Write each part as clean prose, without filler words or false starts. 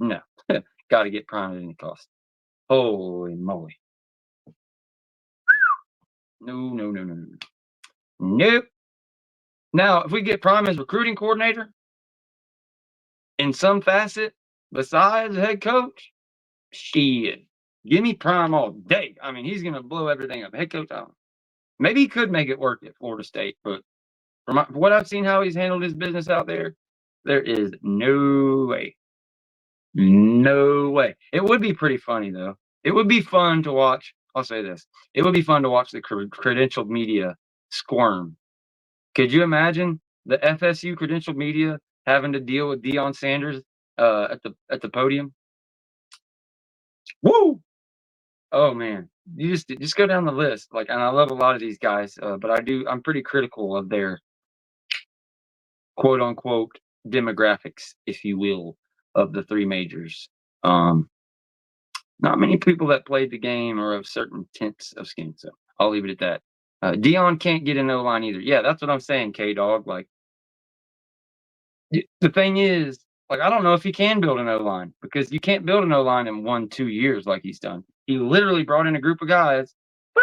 No. Got to get Prime at any cost. Holy moly. No, no, no, no, no. Nope. Now, if we get Prime as recruiting coordinator in some facet besides head coach, shit. Give me Prime all day. I mean, he's going to blow everything up. Head coach, I don't. Maybe he could make it work at Florida State, but from what I've seen, how he's handled his business out there is no way. No way. It would be pretty funny, though. It would be fun to watch. I'll say this. It would be fun to watch the credentialed media squirm. Could you imagine the FSU credentialed media having to deal with Deion Sanders at the podium? Woo! Oh man, you just go down the list. Like, and I love a lot of these guys, but I'm pretty critical of their quote unquote demographics, if you will, of the three majors. Not many people that played the game are of certain tints of skin, so I'll leave it at that. Deion can't get an O line either. Yeah, that's what I'm saying, K Dog. Like, the thing is, like, I don't know if he can build an O line because you can't build an O line in 1-2 years like he's done. He literally brought in a group of guys, boop,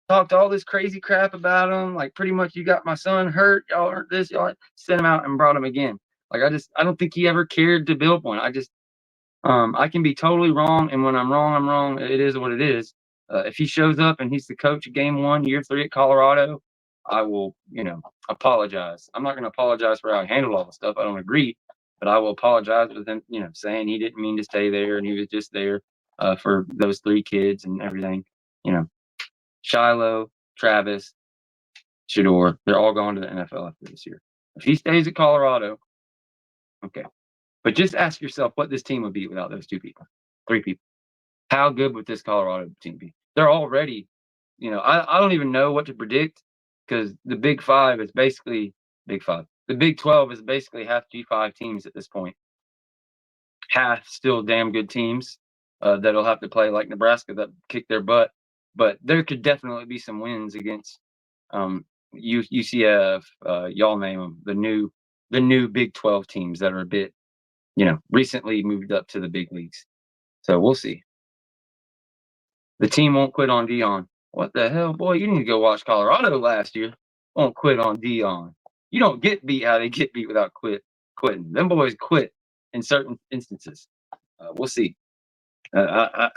talked all this crazy crap about him. Like, pretty much, you got my son hurt. Y'all hurt this. Y'all sent him out and brought him again. Like, I don't think he ever cared to build one. I can be totally wrong, and when I'm wrong, I'm wrong. It is what it is. If he shows up and he's the coach of game 1, year 3 at Colorado, I will, apologize. I'm not going to apologize for how he handled all the stuff. I don't agree, but I will apologize with him, saying he didn't mean to stay there and he was just there for those 3 kids and everything. Shiloh, Travis, Shador, they're all going to the NFL after this year. If he stays at Colorado, okay. But just ask yourself what this team would be without those 2 people, 3 people. How good would this Colorado team be? They're already, I don't even know what to predict because the Big Five is basically Big Five. The Big 12 is basically half G5 teams at this point. Half still damn good teams that'll have to play like Nebraska that kick their butt. But there could definitely be some wins against UCF, y'all name them, the new Big 12 teams that are a bit, recently moved up to the big leagues. So we'll see. The team won't quit on Deion. What the hell, boy? You need to go watch Colorado last year. Won't quit on Deion. You don't get beat how they get beat without quitting. Them boys quit in certain instances. We'll see. It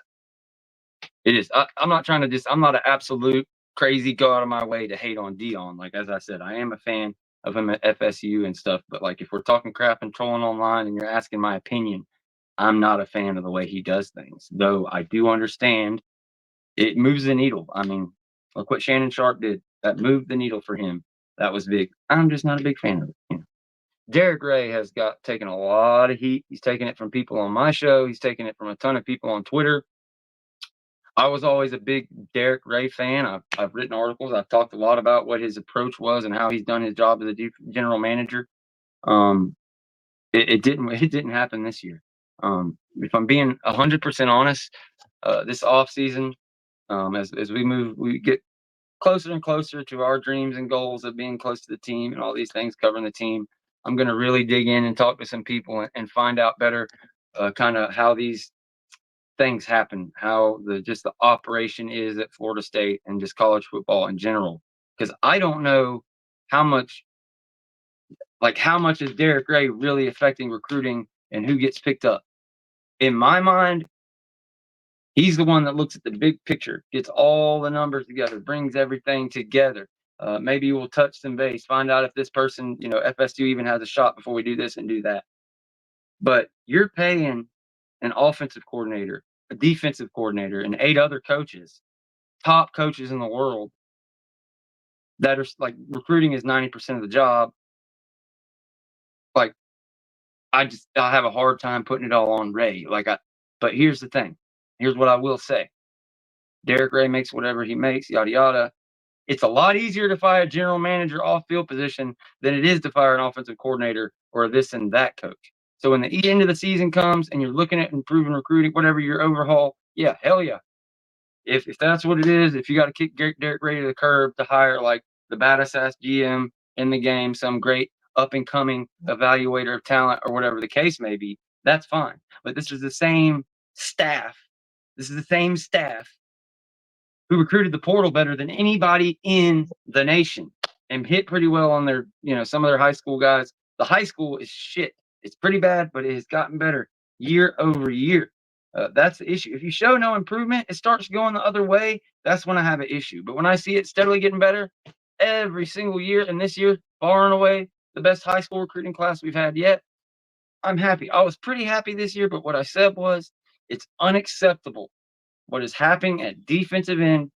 is. I'm not trying to I'm not an absolute crazy go out of my way to hate on Deion. Like, as I said, I am a fan of him at FSU and stuff. But like, if we're talking crap and trolling online and you're asking my opinion, I'm not a fan of the way he does things. Though I do understand it moves the needle. I mean, look what Shannon Sharp did. That moved the needle for him. That was big. I'm just not a big fan of it. Derrick Ray has taken a lot of heat. He's taken it from people on my show. He's taken it from a ton of people on Twitter. I was always a big Derrick Ray fan. I've written articles. I've talked a lot about what his approach was and how he's done his job as a general manager. It didn't happen this year. If I'm being 100% honest, this off season, as we get closer and closer to our dreams and goals of being close to the team and all these things covering the team, I'm going to really dig in and talk to some people and find out better kind of how these things happen, how the operation is at Florida State and just college football in general. Because I don't know how much is Derrick Ray really affecting recruiting and who gets picked up. In my mind, he's the one that looks at the big picture, gets all the numbers together, brings everything together. Maybe we'll touch some base, find out if this person, FSU even has a shot before we do this and do that. But you're paying an offensive coordinator, a defensive coordinator, and 8 other coaches, top coaches in the world, that are like, recruiting is 90% of the job. Like, I have a hard time putting it all on Ray. But here's the thing. Here's what I will say. Derrick Ray makes whatever he makes, yada, yada. It's a lot easier to fire a general manager off-field position than it is to fire an offensive coordinator or this and that coach. So when the end of the season comes and you're looking at improving recruiting, whatever your overhaul, yeah, hell yeah. If that's what it is, if you got to kick Derrick Ray to the curb to hire like the baddest ass GM in the game, some great up-and-coming evaluator of talent or whatever the case may be, That's fine. But this is the same staff. This is the same staff who recruited the portal better than anybody in the nation and hit pretty well on their, some of their high school guys. The high school is shit. It's pretty bad, but it has gotten better year over year. That's the issue. If you show no improvement, it starts going the other way. That's when I have an issue. But when I see it steadily getting better every single year, and this year, far and away, the best high school recruiting class we've had yet, I'm happy. I was pretty happy this year, but what I said was it's unacceptable what is happening at defensive end,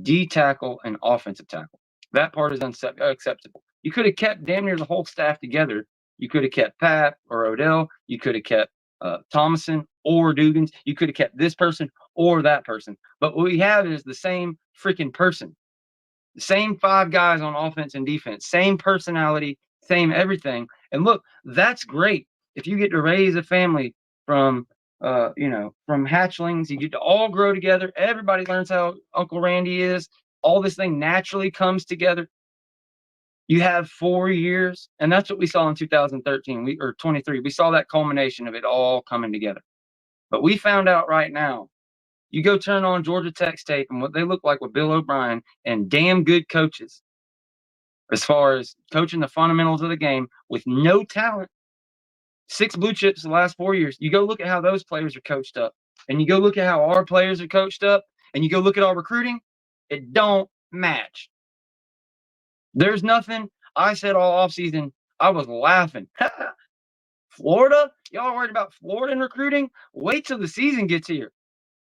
D tackle, and offensive tackle. That part is unacceptable. You could have kept damn near the whole staff together. You could have kept Pat or Odell. You could have kept Thomason or Dugans. You could have kept this person or that person. But what we have is the same freaking person. The same five guys on offense and defense. Same personality, same everything. And look, that's great. If you get to raise a family from from hatchlings, you get to all grow together. Everybody learns how Uncle Randy is. All this thing naturally comes together. You have 4 years, and that's what we saw in 2013 or 23. We saw that culmination of it all coming together. But we found out right now, you go turn on Georgia Tech's tape and what they look like with Bill O'Brien and damn good coaches as far as coaching the fundamentals of the game with no talent. 6 blue chips the last 4 years. You go look at how those players are coached up, and you go look at how our players are coached up, and you go look at our recruiting. It don't match. There's nothing. I said all offseason, I was laughing. Florida? Y'all worried about Florida in recruiting? Wait till the season gets here.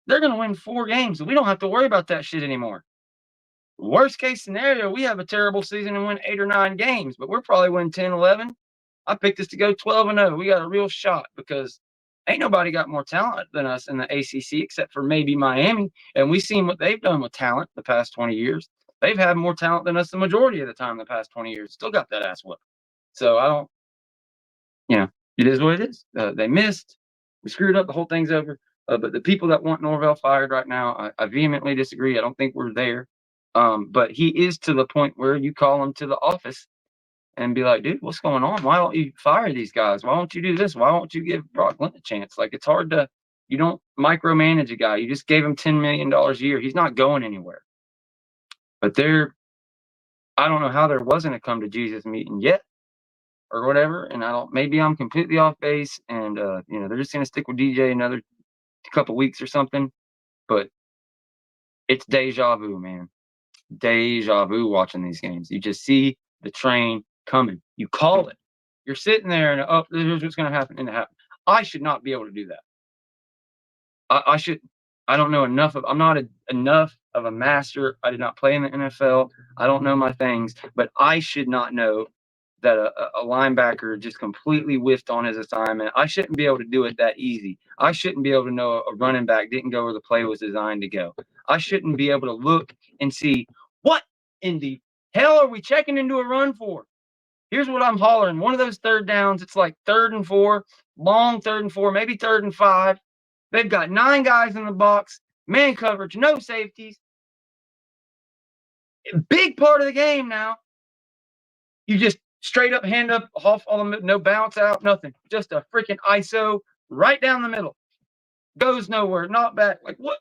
They're going to win 4 games, so we don't have to worry about that shit anymore. Worst case scenario, we have a terrible season and win 8 or 9 games, but we're probably win 10, 11. I picked us to go 12-0. We got a real shot because ain't nobody got more talent than us in the ACC except for maybe Miami. And we've seen what they've done with talent the past 20 years. They've had more talent than us the majority of the time the past 20 years. Still got that ass whooped. So I don't, it is what it is. They missed. We screwed up. The whole thing's over. But the people that want Norvell fired right now, I vehemently disagree. I don't think we're there. But he is to the point where you call him to the office and be like, dude, what's going on? Why don't you fire these guys? Why don't you do this? Why don't you give Brock Glenn a chance? Like, it's hard to, you don't micromanage a guy. You just gave him $10 million a year. He's not going anywhere. But I don't know how there wasn't a come to Jesus meeting yet or whatever. And maybe I'm completely off base and, they're just going to stick with DJ another couple weeks or something. But it's deja vu, man. Deja vu watching these games. You just see the train coming. You call it. You're sitting there and here's what's going to happen, and it happens. I should not be able to do that. I should. I don't know enough of. I'm not enough of a master. I did not play in the NFL. I don't know my things, but I should not know that a linebacker just completely whiffed on his assignment. I shouldn't be able to do it that easy. I shouldn't be able to know a running back didn't go where the play was designed to go. I shouldn't be able to look and see what in the hell are we checking into a run for? Here's what I'm hollering. One of those third downs, it's like 3rd and 4, long 3rd and 4, maybe 3rd and 5. They've got 9 guys in the box, man coverage, no safeties. Big part of the game now. You just straight up hand up, off all the no bounce out, nothing. Just a freaking ISO right down the middle. Goes nowhere, not back. Like, what?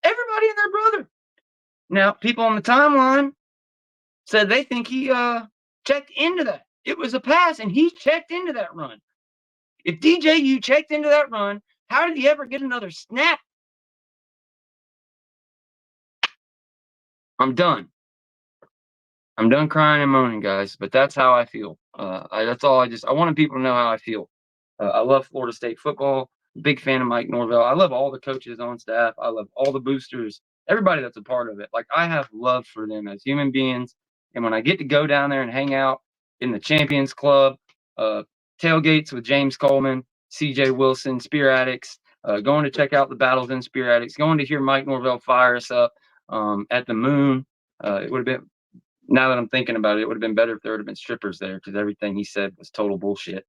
Everybody and their brother. Now, people on the timeline said they think he checked into that. It was a pass, and he checked into that run. If DJU checked into that run, how did he ever get another snap? I'm done. I'm done crying and moaning, guys, but that's how I feel. That's all I wanted people to know how I feel. I love Florida State football. Big fan of Mike Norvell. I love all the coaches on staff. I love all the boosters, everybody that's a part of it. Like, I have love for them as human beings. And when I get to go down there and hang out in the Champions Club, tailgates with James Coleman, CJ Wilson, Spear Addicts, going to check out the battles in Spear Addicts, going to hear Mike Norvell fire us up at the Moon. It would have been, now that I'm thinking about it, it would have been better if there would have been strippers there because everything he said was total bullshit.